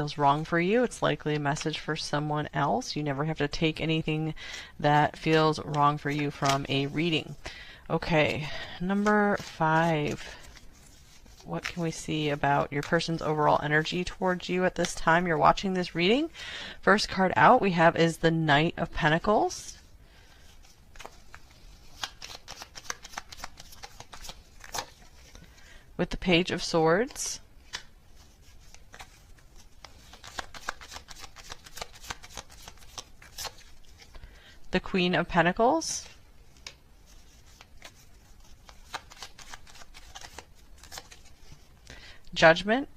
feels wrong for you, it's likely a message for someone else. You never have to take anything that feels wrong for you from a reading. Okay, number 5. What can we see about your person's overall energy towards you at this time you're watching this reading? First card out we have is the Knight of Pentacles. With the Page of Swords. The Queen of Pentacles. Judgment.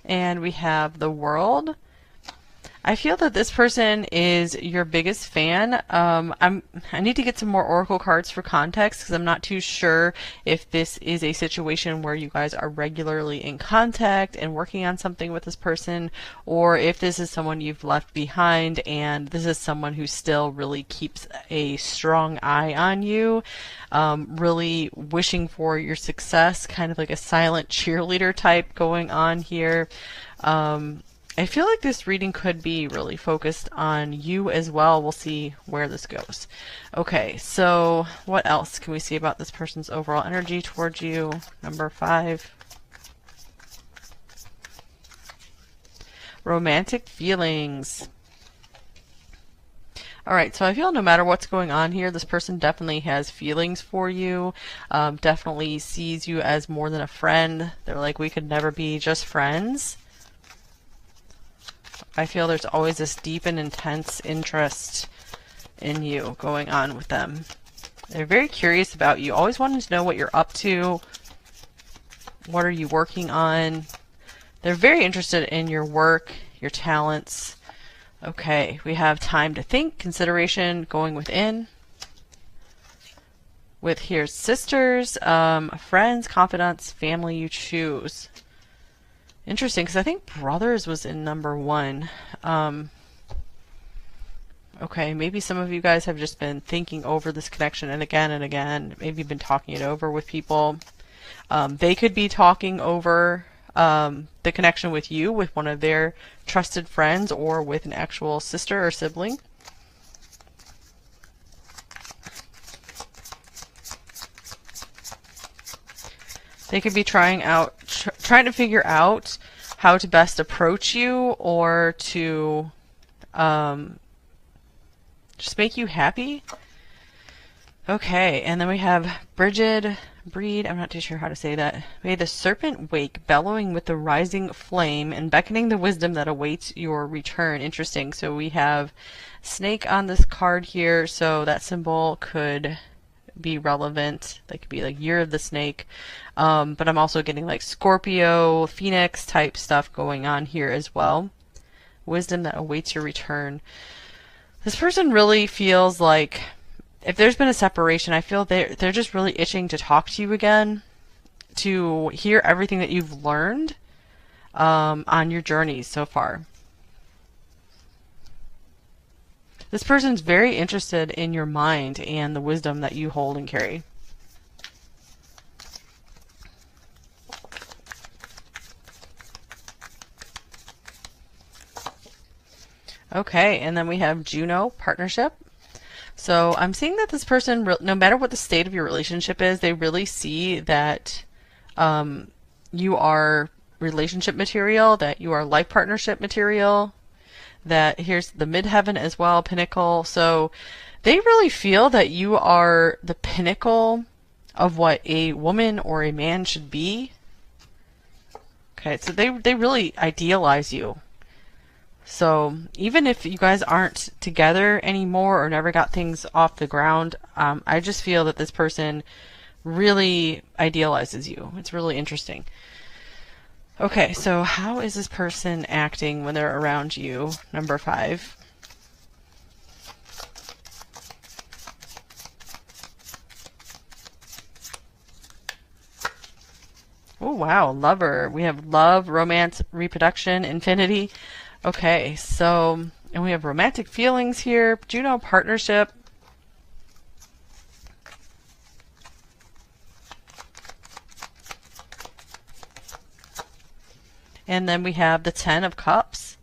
And we have the World. I feel that this person is your biggest fan. I need to get some more oracle cards for context because I'm not too sure if this is a situation where you guys are regularly in contact and working on something with this person, or if this is someone you've left behind and this is someone who still really keeps a strong eye on you, really wishing for your success, kind of like a silent cheerleader type going on here. I feel like this reading could be really focused on you as well. We'll see where this goes. Okay, so what else can we see about this person's overall energy towards you? Number 5. Romantic feelings. Alright, so I feel no matter what's going on here, this person definitely has feelings for you, definitely sees you as more than a friend. They're like, we could never be just friends. I feel there's always this deep and intense interest in you going on with them. They're very curious about you, always wanting to know what you're up to, what are you working on. They're very interested in your work, your talents. Okay, we have time to think, consideration, going within. With here's sisters, friends, confidants, family you choose. Interesting, because I think brothers was in number 1. Okay, maybe some of you guys have just been thinking over this connection and again. Maybe you've been talking it over with people. They could be talking over the connection with you, with one of their trusted friends, or with an actual sister or sibling. They could be trying to figure out how to best approach you, or to just make you happy. Okay, and then we have Breed, I'm not too sure how to say that. May the serpent wake, bellowing with the rising flame and beckoning the wisdom that awaits your return. Interesting. So we have snake on this card here, so that symbol could be relevant. That could be like Year of the Snake. But I'm also getting like Scorpio, Phoenix type stuff going on here as well. Wisdom that awaits your return. This person really feels like if there's been a separation, I feel they're just really itching to talk to you again, to hear everything that you've learned on your journeys so far. This person's very interested in your mind and the wisdom that you hold and carry. Okay, and then we have Juno, partnership. So I'm seeing that this person, no matter what the state of your relationship is, they really see that you are relationship material, that you are life partnership material, that here's the midheaven as well, pinnacle. So they really feel that you are the pinnacle of what a woman or a man should be. Okay, so they really idealize you. So even if you guys aren't together anymore or never got things off the ground, I just feel that this person really idealizes you. It's really interesting. Okay, so how is this person acting when they're around you? Number 5. Oh, wow, lover. We have love, romance, reproduction, infinity. Okay, so, and we have romantic feelings here, Juno, partnership. And then we have the Ten of Cups.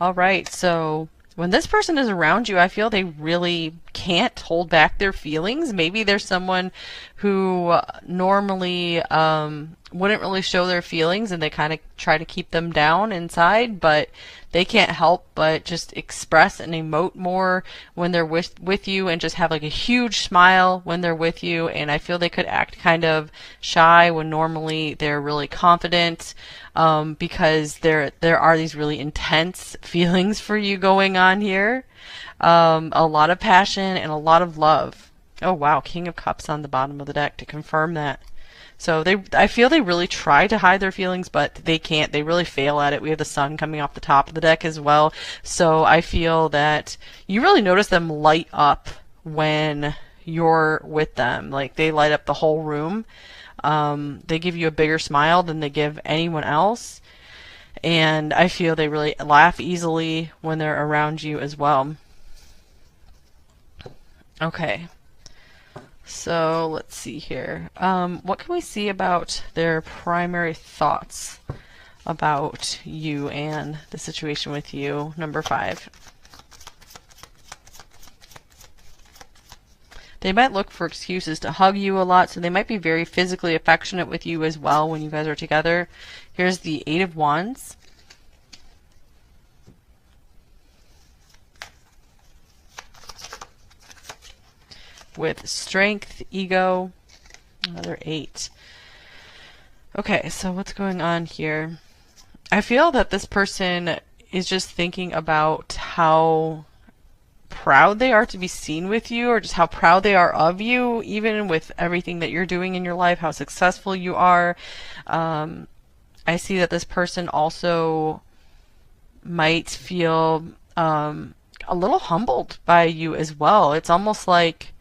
All right, so when this person is around you, I feel they really can't hold back their feelings. Maybe there's someone who normally wouldn't really show their feelings and they kind of try to keep them down inside, but they can't help but just express and emote more when they're with you and just have like a huge smile when they're with you. And I feel they could act kind of shy when normally they're really confident, because there are these really intense feelings for you going on here. A lot of passion and a lot of love. Oh wow, King of Cups on the bottom of the deck to confirm that. So I feel they really try to hide their feelings, but they can't. They really fail at it. We have the Sun coming off the top of the deck as well. So I feel that you really notice them light up when you're with them. Like they light up the whole room. They give you a bigger smile than they give anyone else. And I feel they really laugh easily when they're around you as well. Okay. So let's see here. What can we see about their primary thoughts about you and the situation with you, number 5? They might look for excuses to hug you a lot, so they might be very physically affectionate with you as well when you guys are together. Here's the 8 of Wands. With strength, ego, another 8. Okay, so what's going on here? I feel that this person is just thinking about how proud they are to be seen with you, or just how proud they are of you, even with everything that you're doing in your life, how successful you are. I see that this person also might feel a little humbled by you as well. It's almost like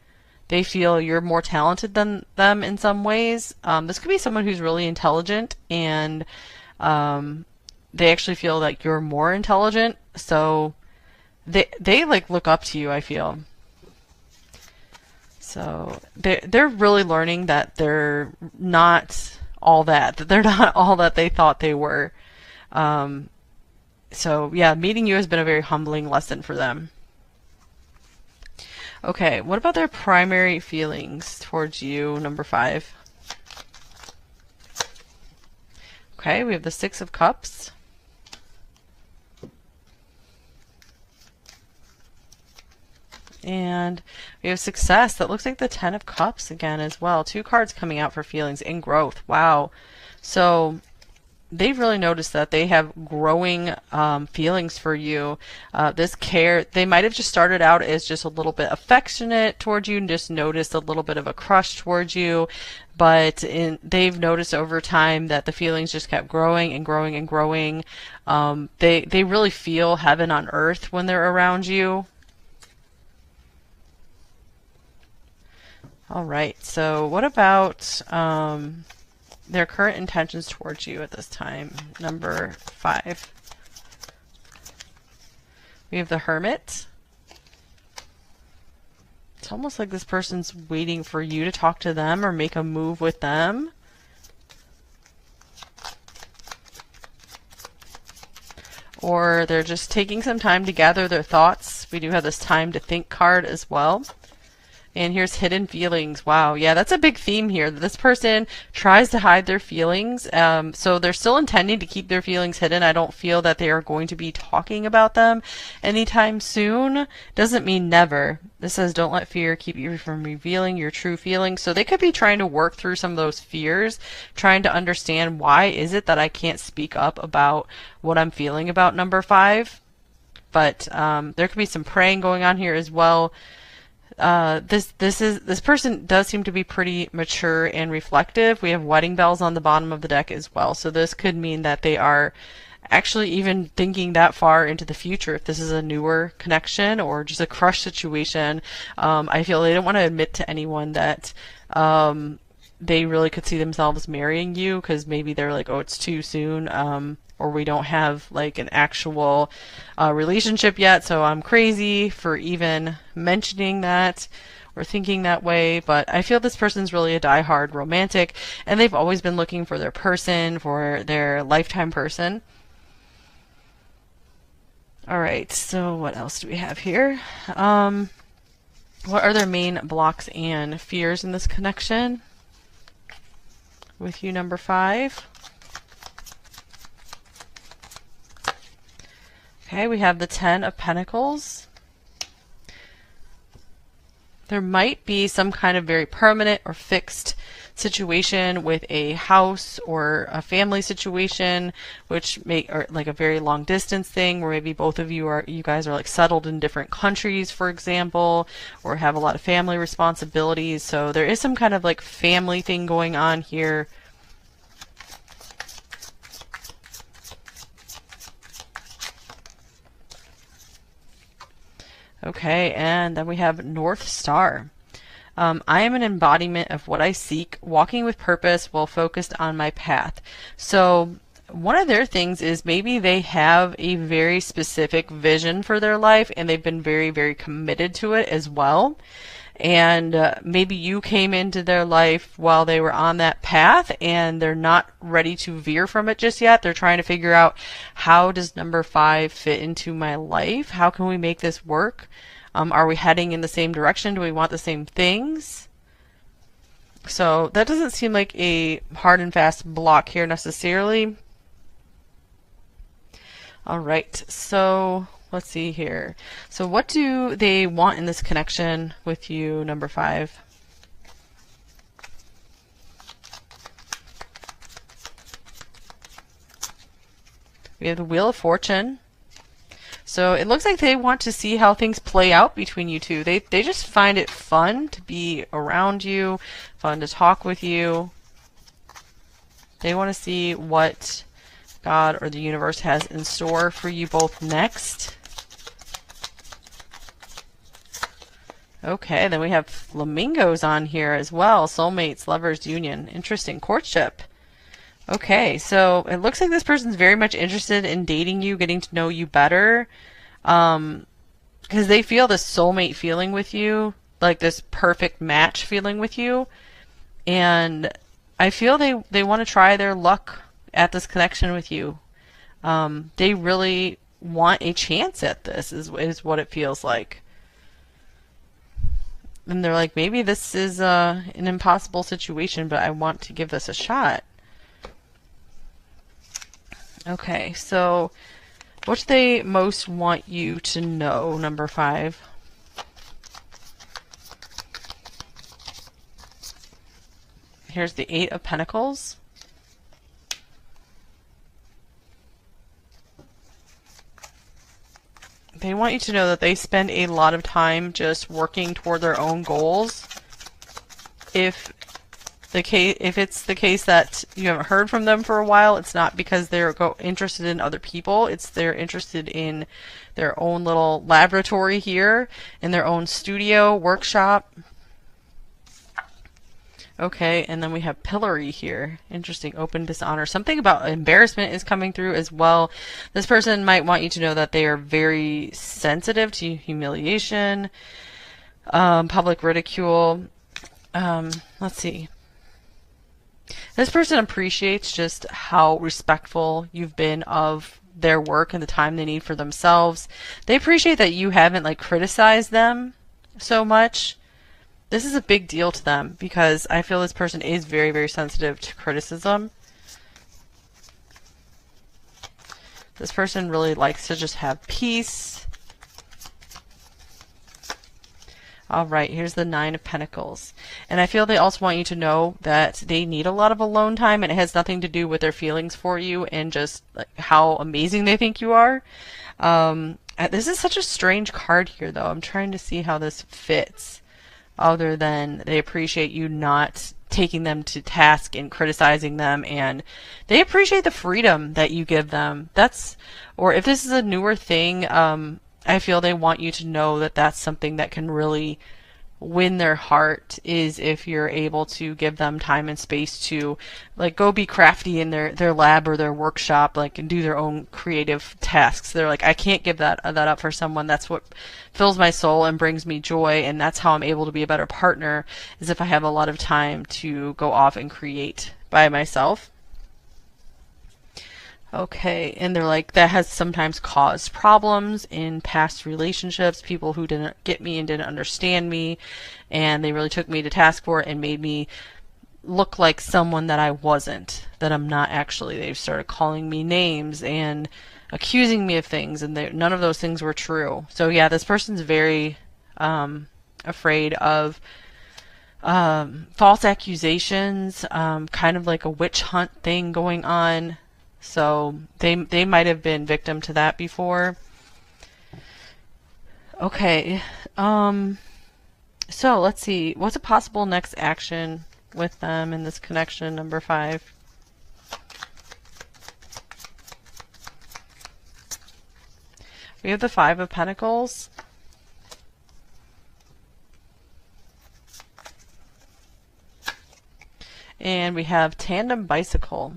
they feel you're more talented than them in some ways. This could be someone who's really intelligent, and they actually feel like you're more intelligent. So they like look up to you, I feel. So they're really learning that they're not all that they're not all that they thought they were. So yeah, meeting you has been a very humbling lesson for them. Okay, what about their primary feelings towards you, number 5? Okay, we have the 6 of Cups. And we have success. That looks like the 10 of Cups again as well. 2 cards coming out for feelings and growth. Wow. So they've really noticed that they have growing feelings for you. This care, they might have just started out as just a little bit affectionate towards you and just noticed a little bit of a crush towards you. But they've noticed over time that the feelings just kept growing and growing and growing. They really feel heaven on earth when they're around you. All right, so what about their current intentions towards you at this time, number 5? We have the Hermit. It's almost like this person's waiting for you to talk to them or make a move with them. Or they're just taking some time to gather their thoughts. We do have this time to think card as well. And here's hidden feelings. Wow, yeah, that's a big theme here. This person tries to hide their feelings. So they're still intending to keep their feelings hidden. I don't feel that they are going to be talking about them anytime soon. Doesn't mean never. This says don't let fear keep you from revealing your true feelings. So they could be trying to work through some of those fears, trying to understand why is it that I can't speak up about what I'm feeling about number 5. But there could be some praying going on here as well. This person does seem to be pretty mature and reflective. We have wedding bells on the bottom of the deck as well. So this could mean that they are actually even thinking that far into the future. If this is a newer connection or just a crush situation, I feel they don't want to admit to anyone that they really could see themselves marrying you, because maybe they're like, oh, it's too soon. Or we don't have like an actual relationship yet, so I'm crazy for even mentioning that or thinking that way. But I feel this person's really a diehard romantic, and they've always been looking for their person, for their lifetime person. All right, so what else do we have here? What are their main blocks and fears in this connection with you, number 5? Okay, we have the 10 of Pentacles. There might be some kind of very permanent or fixed situation with a house or a family situation, which or like a very long distance thing where maybe both of you guys are like settled in different countries, for example, or have a lot of family responsibilities. So there is some kind of like family thing going on here. Okay, and then we have North Star. I am an embodiment of what I seek, walking with purpose while focused on my path. So one of their things is maybe they have a very specific vision for their life and they've been very, very committed to it as well. And maybe you came into their life while they were on that path and they're not ready to veer from it just yet. They're trying to figure out, how does number 5 fit into my life? How can we make this work? Are we heading in the same direction? Do we want the same things? So that doesn't seem like a hard and fast block here necessarily. All right, so let's see here. So what do they want in this connection with you, number 5? We have the Wheel of Fortune. So it looks like they want to see how things play out between you two. They just find it fun to be around you, fun to talk with you. They want to see what God or the universe has in store for you both next. Okay, then we have flamingos on here as well. Soulmates, lovers, union. Interesting. Courtship. Okay, so it looks like this person's very much interested in dating you, getting to know you better, because they feel this soulmate feeling with you, like this perfect match feeling with you, and I feel they want to try their luck at this connection with you. They really want a chance at this, is what it feels like. And they're like, maybe this is an impossible situation, but I want to give this a shot. Okay, so what do they most want you to know, number 5? Here's the 8 of Pentacles. They want you to know that they spend a lot of time just working toward their own goals. If it's the case that you haven't heard from them for a while, it's not because they're interested in other people. It's they're interested in their own little laboratory here, in their own studio, workshop. Okay, and then we have pillory here. Interesting. Open dishonor. Something about embarrassment is coming through as well. This person might want you to know that they are very sensitive to humiliation, public ridicule. Let's see. This person appreciates just how respectful you've been of their work and the time they need for themselves. They appreciate that you haven't like criticized them so much. This is a big deal to them because I feel this person is very, very sensitive to criticism. This person really likes to just have peace. All right, here's the 9 of Pentacles. And I feel they also want you to know that they need a lot of alone time, and it has nothing to do with their feelings for you and just like how amazing they think you are. This is such a strange card here, though. I'm trying to see how this fits, other than they appreciate you not taking them to task and criticizing them, and they appreciate the freedom that you give them. Or if this is a newer thing, I feel they want you to know that that's something that can really win their heart, is if you're able to give them time and space to like go be crafty in their lab or their workshop, like, and do their own creative tasks. They're like, I can't give that up for someone. That's what fills my soul and brings me joy, and that's how I'm able to be a better partner, is if I have a lot of time to go off and create by myself. Okay, and they're like, that has sometimes caused problems in past relationships, people who didn't get me and didn't understand me, and they really took me to task for it and made me look like someone that I wasn't, that I'm not actually. They started calling me names and accusing me of things, and none of those things were true. So yeah, this person's very afraid of false accusations, kind of like a witch hunt thing going on. So they might have been victim to that before. Okay. So let's see. What's a possible next action with them in this connection, number 5? We have the 5 of Pentacles. And we have tandem bicycle.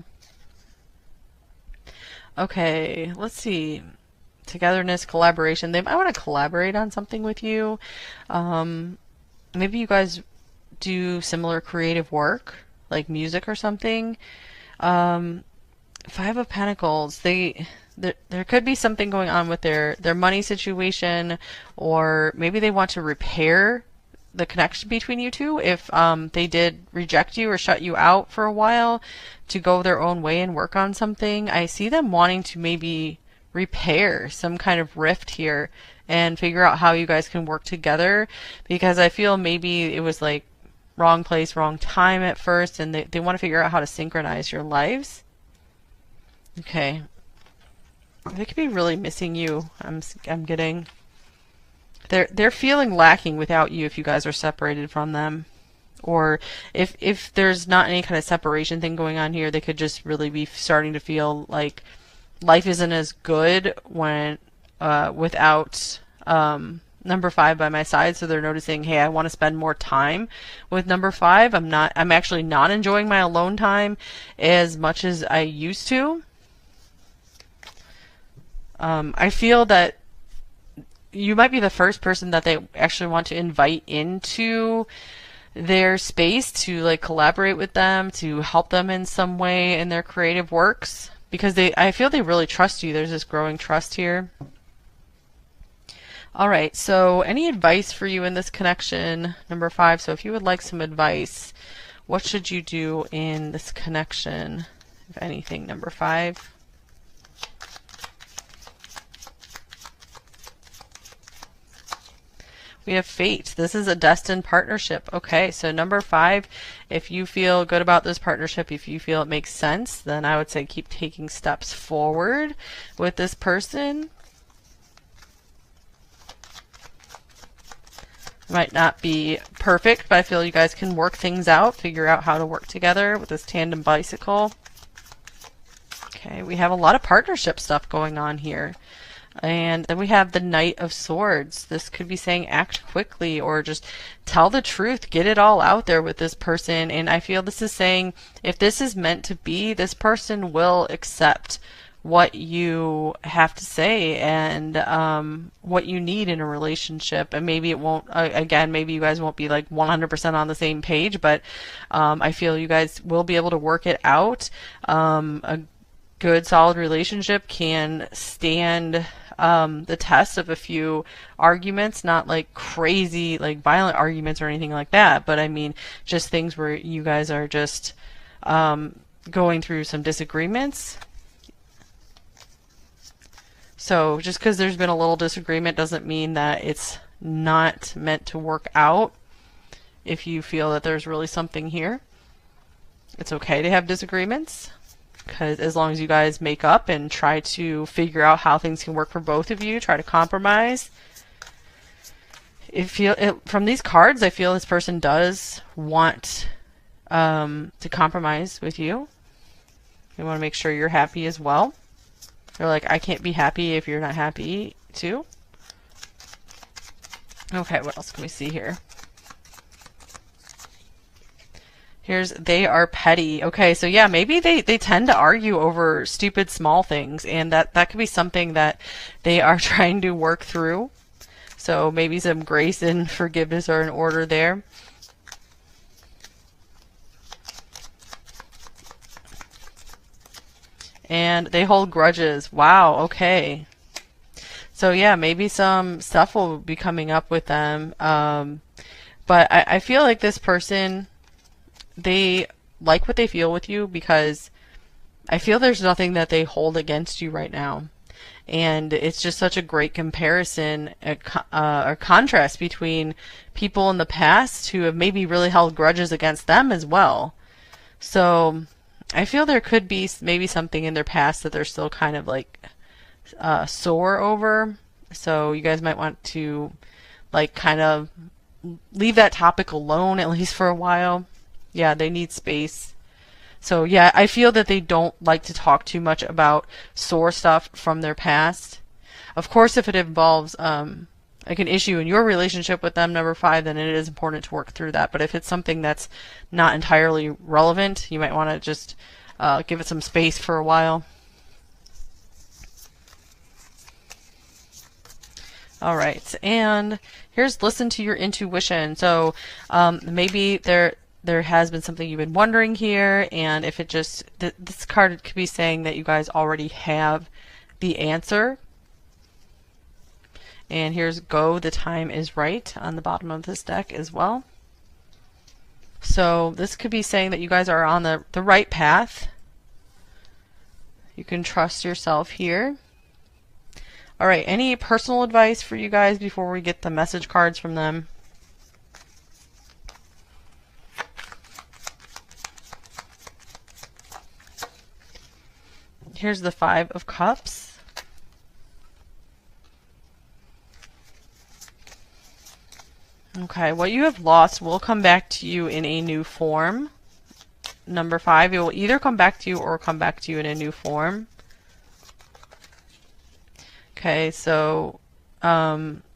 Okay, let's see. Togetherness, collaboration. They might want to collaborate on something with you. Maybe you guys do similar creative work, like music or something. 5 of Pentacles. There could be something going on with their money situation, or maybe they want to repair the connection between you two if they did reject you or shut you out for a while to go their own way and work on something. I see them wanting to maybe repair some kind of rift here and figure out how you guys can work together, because I feel maybe it was like wrong place, wrong time at first, and they want to figure out how to synchronize your lives. Okay. They could be really missing you. I'm getting. They're feeling lacking without you if you guys are separated from them. Or if there's not any kind of separation thing going on here, they could just really be starting to feel like life isn't as good when without number 5 by my side. So they're noticing, hey, I want to spend more time with number 5. I'm actually not enjoying my alone time as much as I used to. I feel that you might be the first person that they actually want to invite into their space to like collaborate with them, to help them in some way in their creative works, because I feel they really trust you. There's this growing trust here. All right, so any advice for you in this connection, number 5? So if you would like some advice, what should you do in this connection, if anything, number 5? We have fate. This is a destined partnership. Okay, so number 5, if you feel good about this partnership, if you feel it makes sense, then I would say keep taking steps forward with this person. It might not be perfect, but I feel you guys can work things out, figure out how to work together with this tandem bicycle. Okay, we have a lot of partnership stuff going on here. And then we have the Knight of Swords. This could be saying act quickly or just tell the truth, get it all out there with this person. And I feel this is saying if this is meant to be, this person will accept what you have to say and what you need in a relationship. And maybe it won't, again, maybe you guys won't be like 100% on the same page, but I feel you guys will be able to work it out. A good solid relationship can stand the test of a few arguments, not like crazy like violent arguments or anything like that, but I mean just things where you guys are just going through some disagreements. So just because there's been a little disagreement doesn't mean that it's not meant to work out. If you feel that there's really something here, it's okay to have disagreements. Because as long as you guys make up and try to figure out how things can work for both of you, try to compromise. From these cards, I feel this person does want to compromise with you. They want to make sure you're happy as well. They're like, I can't be happy if you're not happy too. Okay, what else can we see here? Here's they are petty. Okay, so yeah, maybe they tend to argue over stupid small things, and that could be something that they are trying to work through. So maybe some grace and forgiveness are in order there. And they hold grudges. Wow, okay. So yeah, maybe some stuff will be coming up with them. But I feel like this person, they like what they feel with you because I feel there's nothing that they hold against you right now. And it's just such a great comparison, a contrast between people in the past who have maybe really held grudges against them as well. So I feel there could be maybe something in their past that they're still kind of like sore over. So you guys might want to like kind of leave that topic alone at least for a while. Yeah, they need space. So yeah, I feel that they don't like to talk too much about sore stuff from their past. Of course, if it involves like an issue in your relationship with them, number 5, then it is important to work through that. But if it's something that's not entirely relevant, you might want to just give it some space for a while. All right, and here's listen to your intuition. So maybe there has been something you've been wondering here, and if it just this card could be saying that you guys already have the answer. And here's go, the time is right on the bottom of this deck as well. So this could be saying that you guys are on the right path. You can trust yourself here. All right, any personal advice for you guys before we get the message cards from them? Here's the 5 of Cups. Okay, what you have lost will come back to you in a new form. Number 5, it will either come back to you or come back to you in a new form. Okay, so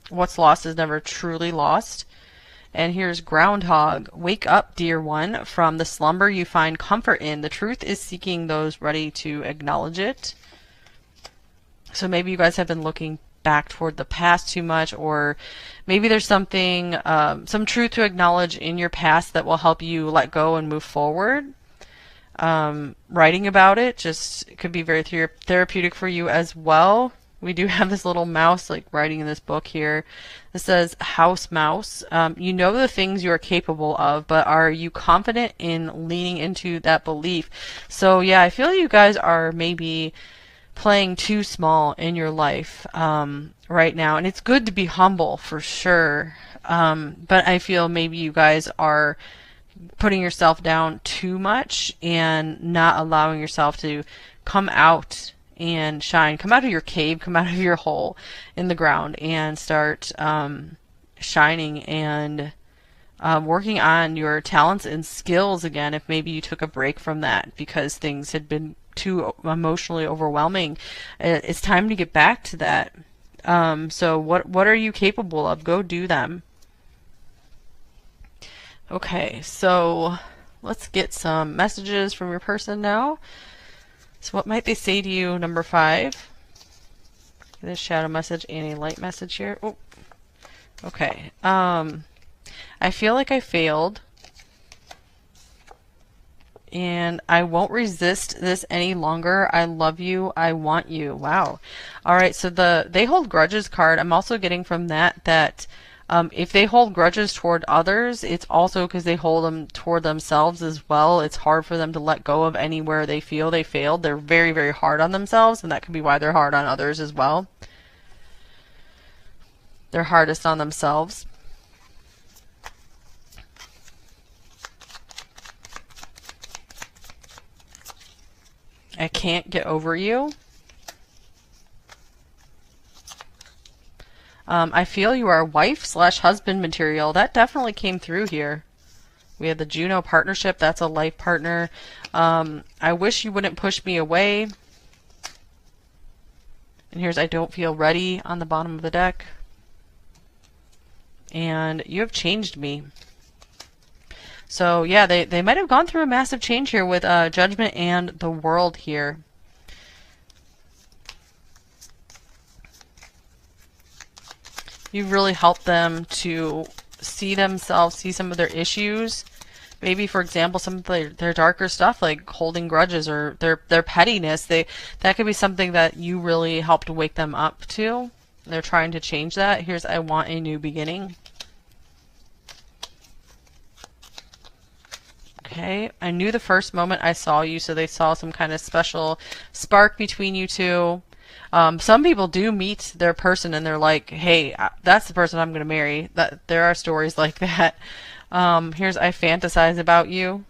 what's lost is never truly lost. And here's Groundhog. Wake up, dear one, from the slumber you find comfort in. The truth is seeking those ready to acknowledge it. So maybe you guys have been looking back toward the past too much, or maybe there's something, some truth to acknowledge in your past that will help you let go and move forward. Writing about it just could be very therapeutic for you as well. We do have this little mouse like writing in this book here. It says, House Mouse, you know the things you are capable of, but are you confident in leaning into that belief? So yeah, I feel you guys are maybe playing too small in your life right now. And it's good to be humble for sure. But I feel maybe you guys are putting yourself down too much and not allowing yourself to come out and shine. Come out of your cave, come out of your hole in the ground and start shining and working on your talents and skills again if maybe you took a break from that because things had been too emotionally overwhelming. It's time to get back to that. So what are you capable of? Go do them. Okay, so let's get some messages from your person now. So what might they say to you, number 5? Get a shadow message and a light message here. Oh, okay. I feel like I failed. And I won't resist this any longer. I love you. I want you. Wow. All right, so the they hold grudges card, I'm also getting from that if they hold grudges toward others, it's also because they hold them toward themselves as well. It's hard for them to let go of anywhere they feel they failed. They're very, very hard on themselves, and that could be why they're hard on others as well. They're hardest on themselves. I can't get over you. I feel you are wife/husband material. That definitely came through here. We had the Juno partnership. That's a life partner. I wish you wouldn't push me away. And here's I don't feel ready on the bottom of the deck. And you have changed me. So yeah, they might have gone through a massive change here with Judgment and the World here. You've really helped them to see themselves, see some of their issues, Maybe, for example, some of their darker stuff, like holding grudges or their pettiness, that could be something that you really helped wake them up to. They're trying to change that. Here's I want a new beginning. Okay, I knew the first moment I saw you, so they saw some kind of special spark between you two. Some people do meet their person and they're like, hey, that's the person I'm going to marry. That there are stories like that. Here's I fantasize about you.